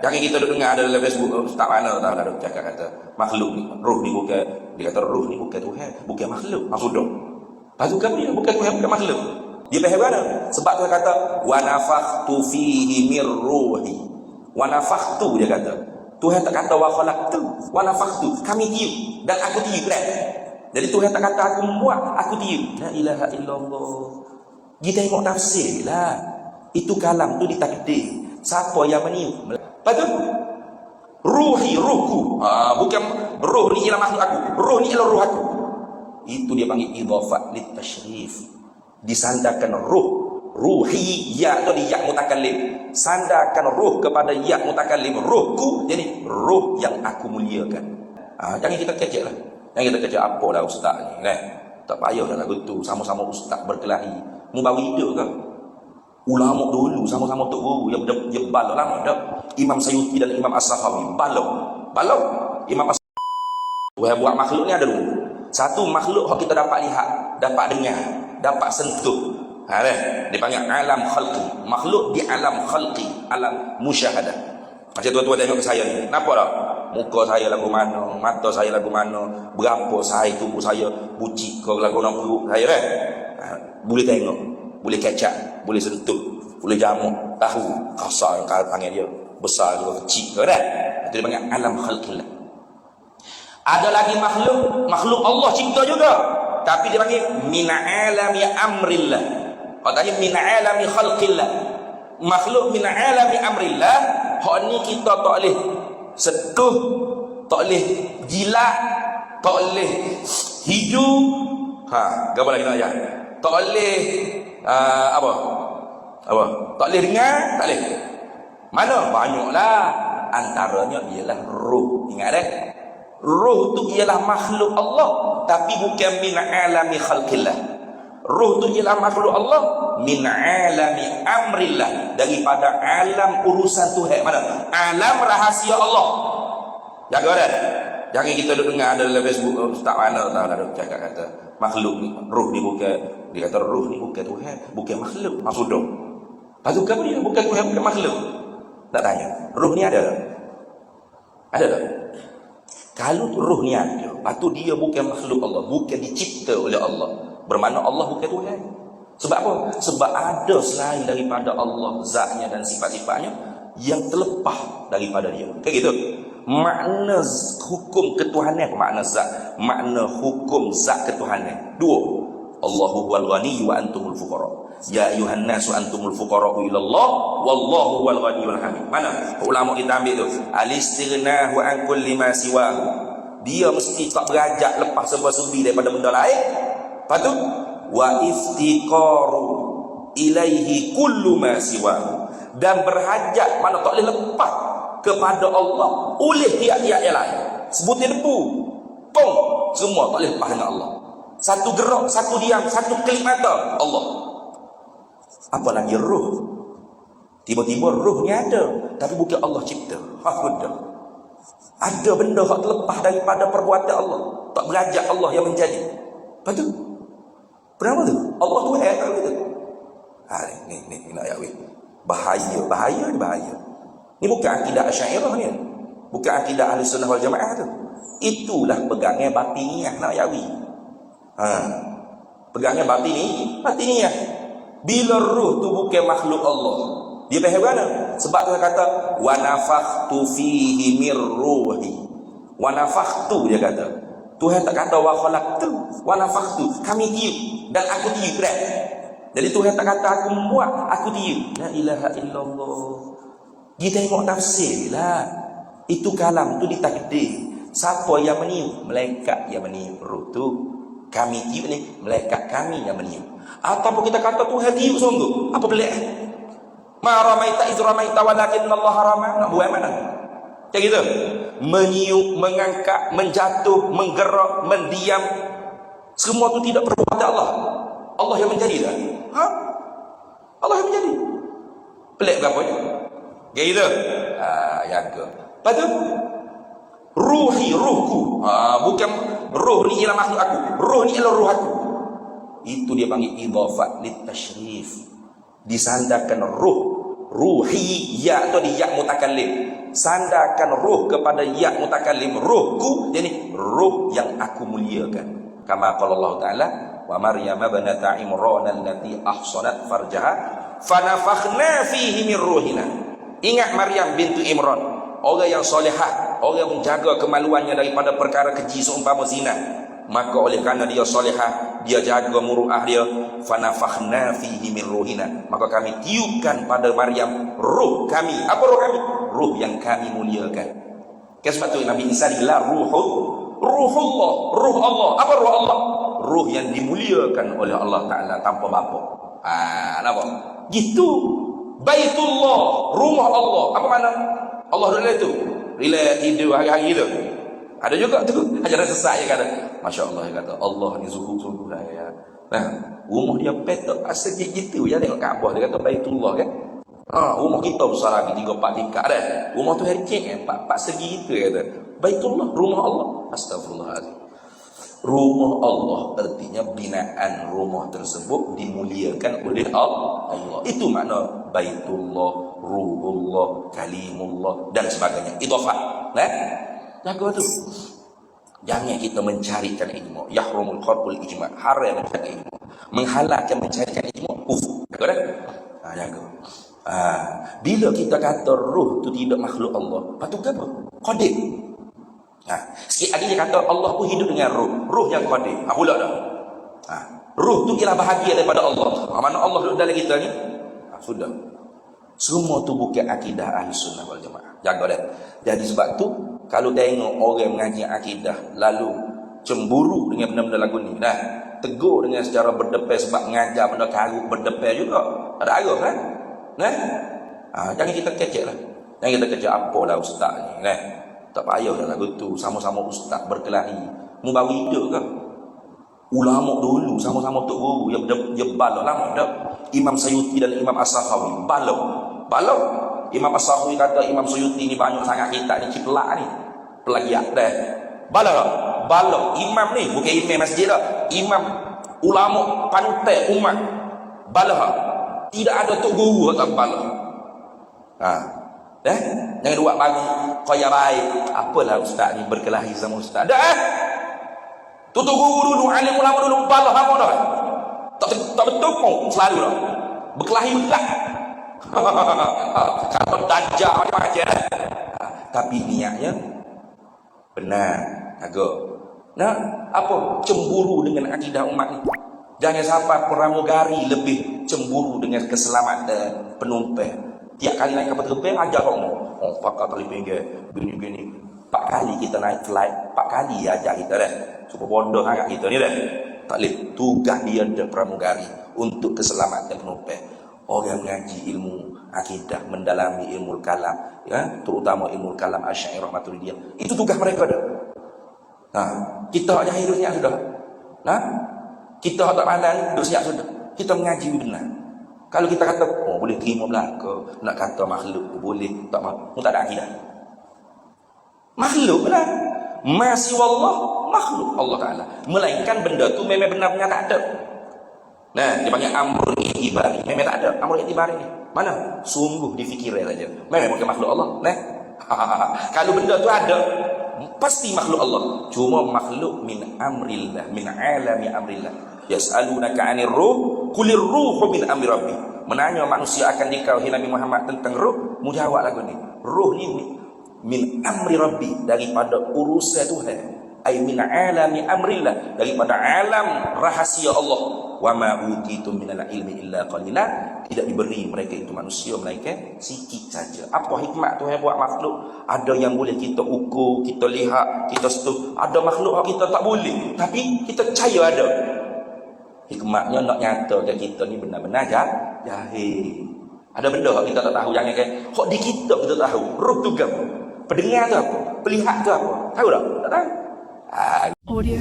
Jangan kita dengar ada dalam Facebook, tak mana tak ada cakap kata makhluk ni, roh ni bukan, dia kata roh ni bukan Tuhan, bukan makhluk. Maksud dong. Lepas tu kan dia bukan Tuhan, bukan makhluk. Dia faham mana? Sebab Tuhan kata wa nafakhtu fihi mir ruhi. Wa nafakhtu dia kata. Tuhan tak kata wa khalaqtu, wa nafakhtu, kami tiup dan aku tiup kan. Jadi Tuhan tak kata aku buat, aku tiup. La ilaha illallah. Kita tengok tafsir lah. Itu kalam tu ditakdir. Siapa yang meniup? Lepas tu ruhi, ruhku. Bukan roh ni ialah makhluk aku, roh ni ialah roh aku. Itu dia panggil idhafat lit tashrif. Disandarkan roh, ruhi, ya atau di ya mutakallim. Sandarkan roh kepada ya mutakallim, rohku, jadi roh yang aku muliakan. Jangan kita kecek lah. Jangan kita kecek apa dah ustaz ni kan. Tak payah dah lagu tu, sama-sama ustaz berkelahi. Mu baru hidup ke? Ulama dulu sama-sama tok guru yang bala lama dah. Imam Sayuti dan Imam As-Sakhawi balau Imam As-Sakhawi buat makhluk ni ada dua. Satu makhluk yang kita dapat lihat, dapat dengar, dapat sentuh. Dipanggil alam khalqi. Makhluk di alam khalqi, alam musyahadah. Macam tuan-tuan tengok ke saya ni, nampak tak? Muka saya lagu mana, mata saya lagu mana, berapa saiz tubuh saya, bucik ke lagu nak perut saya kan? Boleh tengok, boleh kecap, boleh sentuh, boleh jamuk, tahu kasar yang panggil dia, besar ke kecil ke kan? Itu dia panggil alam khalqillah. Ada lagi makhluk Allah cipta juga, tapi dia panggil min alami amrillah. Kalau tadi min alami khalqillah, makhluk min alami amrillah, hak ni kita tak boleh setuh, tak boleh jilat, tak boleh hiju. Gambar lagi nak ayat. Tak boleh apa? Tak boleh dengar, tak boleh. Mana? Banyaklah. Antaranya ialah roh. Ingat dah? Roh tu ialah makhluk Allah, tapi bukan min alami khalqillah. Roh tu ialah makhluk Allah min alami amrillah, daripada alam urusan Tuhan. Mana? Alam rahasia Allah. Jaga dah. Jangan kita dengar ada dalam Facebook, tak mana tak ada cakap kata makhluk ni, roh ni bukan, dia kata roh ni bukan Tuhan, bukan makhluk. Maksud dong. Lepas tu kan dia bukan Tuhan, bukan makhluk. Tak tanya, roh ni ada tak? Ada tak? Kalau roh ni ada, lepas tu dia bukan makhluk Allah, bukan dicipta oleh Allah, bermakna Allah bukan Tuhan. Sebab apa? Sebab ada selain daripada Allah zatnya dan sifat-sifatnya yang terlepas daripada dia. Kayak gitu. Makna hukum ketuhanan apa makna zat? Makna hukum zat ketuhanan dua. Allahu huwal ghani wa antumul fuqara. Ya ayuhan nasu antumul fuqara ila Allah wallahu huwal ghaniyyul hamid. Mana? Ulama kita ambil tu. Al-istighna'u an kulli ma siwahu. Dia mesti tak berajak lepas serba-serbi daripada benda lain. Lepas tu wa iftiqaru ilaihi kullu ma siwahu. Dan berhajat, mana tak boleh lepas kepada Allah oleh tiap-tiap yang lain. Sebutir debu, pong, semua tak boleh lepas dengan Allah. Satu gerak, satu diam, satu kelip mata, Allah. Apa lagi roh? Tiba-tiba roh ni ada, tapi bukan Allah cipta. Ada benda yang terlepas daripada perbuatan Allah, tak berajak Allah yang menjadi. Lepas tu berapa tu? Allah tu tak gitu. Ni nak ayat bahaya. Ni bukan akidah Asy'ariyah ni. Bukan akidah Ahli Sunnah wal Jamaah tu. Itulah pegangnya batiniyah nak yawi. Pegangnya batiniyah. Bila roh tu bukan makhluk Allah, dia faham mana? Sebab Tuhan kata wa nafakhtu fihi mir ruhi. Wa nafakhtu dia kata. Tuhan tak kata wa khalaqtu, wa nafakhtu, kami tiup dan aku tiup kan. Jadi Tuhan tak kata aku buat, aku tiup. La ilaha illallah. Kita tengok tafsir lah. Itu kalam tu ditakdir. Siapa yang meniup? Malaikat yang meniup roh tu. Kami tiup ni, malaikat kami yang meniup. Ataupun kita kata Tuhan tiup sungguh. Apa pelik? Ma ramaita iz ramaita walakin Allah rama. Nak buat mana? Macam gitu. Meniup, mengangkat, menjatuh, menggerak, mendiam. Semua tu tidak perbuatan Allah. Allah yang menjadi dah. Allah yang menjadi. Pelik berapa je? Kayak gitu. Jaga. Lepas tu ruhi, ruhku. Bukan roh ni ialah makhluk aku, roh ni ialah roh aku. Itu dia panggil idhafat lit tashrif. Disandarkan roh, ruhi, ya tu di ya mutakallim. Sandarkan ruh kepada ya mutakallim. Ruhku, jadi ruh yang aku muliakan. Kama qala Allah Ta'ala, wa Maryam ibnata Imran allati ahsanat farjaha fanafakhna fihi min ruhina. Ingat Maryam bintu Imran, orang yang solehah, orang yang menjaga kemaluannya daripada perkara keji seumpama zina. Maka oleh kerana dia solehah, dia jaga muruah dia, fanafakhna fihi min ruhina, maka kami tiupkan pada Maryam ruh kami. Apa ruh kami? Ruh yang kami muliakan. Sebab tu Nabi Isa digelar Ruhullah, ruh Allah. Apa ruh Allah? Ruh yang dimuliakan oleh Allah Ta'ala tanpa bapa. Kenapa? Gitu. Baitullah, rumah Allah. Apa makna? Allah duduk dalam itu. Bila hidup hari-hari tu. Ada juga tu ajaran sesat yang kata, Masya Allah, yang kata Allah ni sungguh-sungguh lah ya. Nah, rumah dia petak asal gitu ya, tengok Kaabah dia kata Baitullah kan. Rumah kita besar lagi 3-4 tingkat dah. Rumah tu hercik kan, 4 segi gitu kata. Baitullah, rumah Allah. Astagfirullahaladzim. Rumah Allah artinya binaan rumah tersebut dimuliakan oleh Allah. Itu makna Baitullah, Ruhullah, Kalimullah dan sebagainya. Idhafah. Jaga tu. Jangan kita mencarikan ilmu. Yahrumul khalqul ijma'. Haram mencari ilmu. Menghalalkan mencarikan ilmu. Jaga dah. Jaga. Bila kita kata ruh tu tidak makhluk Allah, patut apa? Qadir. Sikit lagi dia kata Allah pun hidup dengan ruh. Ruh yang qadir. Pula dah. Ruh tu ialah bahagia daripada Allah. Mana Allah duduk dalam kita ni? Sudah. Semua tu bukan akidah ahli sunnah wal jamaah. Jaga dah. Jadi sebab tu kalau tengok orang mengaji akidah lalu cemburu dengan benda-benda lagu ni, tegur dengan secara berdepan sebab mengajar benda karut berdepan juga. Ada arah kan? Jangan kita kecek lah. Jangan kita kecek apalah ustaz ni. Tak payah dah lagu tu. Sama-sama ustaz berkelahi. Mu baru hidup ke? Ulama dulu sama-sama tok guru yang balok lama dah. Imam Sayuti dan Imam As-Sakhawi balok. Imam As-Sakhawi kata Imam Suyuti ni banyak sangat kitab ni ciplak ni. Plagiat dah. Balok. Imam ni bukan imam masjid dah. Imam ulama panutan umat. Balok. Tidak ada tok guru atau balok. Jangan buat bagi kaya baik. Apalah ustaz ni berkelahi sama ustaz. Tutup guru dulu, alim ulama dulu, balok apa dah. Tak betul pun selalu dah. Berkelahi belah. Kalau dajjal macam-macam. Tapi niatnya benar. Apa? Cemburu dengan akidah umat ni. Jangan sampai pramugari lebih cemburu dengan keselamatan penumpang. Tiap kali naik kapal terbang ajar orang. Pakar kali pinggir gini-gini. 4 kali kita naik flight, 4 kali ajar kita dah. Supaya bodoh sangat kita ni dah. Tak boleh. Tugas dia dan pramugari untuk keselamatan penumpang. Orang mengaji ilmu akidah, mendalami ilmu kalam, terutama ilmu kalam Asy'ariyah Maturidiyah. Itu tugas mereka dah. Kita aja hidup siap sudah. Kita tak pandang hidup siap sudah. Kita mengaji benar. Kalau kita kata boleh terima belaka, nak kata makhluk boleh, tak ada akidah. Makhluk lah. Masih wallah makhluk Allah Ta'ala. Melainkan benda tu memang benar-benar tak ada. Dia panggil amrul i'tibari. Memang tak ada amrul i'tibari ni. Mana? Sungguh difikirin saja. Memang bukan makhluk Allah. Kalau benda tu ada, pasti makhluk Allah. Cuma makhluk min amrillah, min alami amrillah. Yas'alunaka 'anir ruh, qulir ruhu min amri rabbi. Menanya manusia akan dikau Nabi Muhammad tentang ruh, mu jawab lagu ni. Ruh ni min amri rabbi, daripada urusan Tuhan. Ay min alami amrillah, daripada alam rahasia Allah. Wa ma utitum minal ilmi illa qalila. Tidak diberi mereka itu manusia melainkan sikit saja. Apa hikmat Tuhan buat makhluk? Ada yang boleh kita ukur, kita lihat, kita sentuh. Ada makhluk yang kita tak boleh, tapi kita percaya ada. Hikmatnya nak nyata ke kita ni benar-benar jahil. Ada benda yang kita tak tahu, jangan kan hok di kita tahu. Ruh tu apa? Pendengar tu apa? Pelihat tu apa? Tahu tak? Tak tahu. Audio.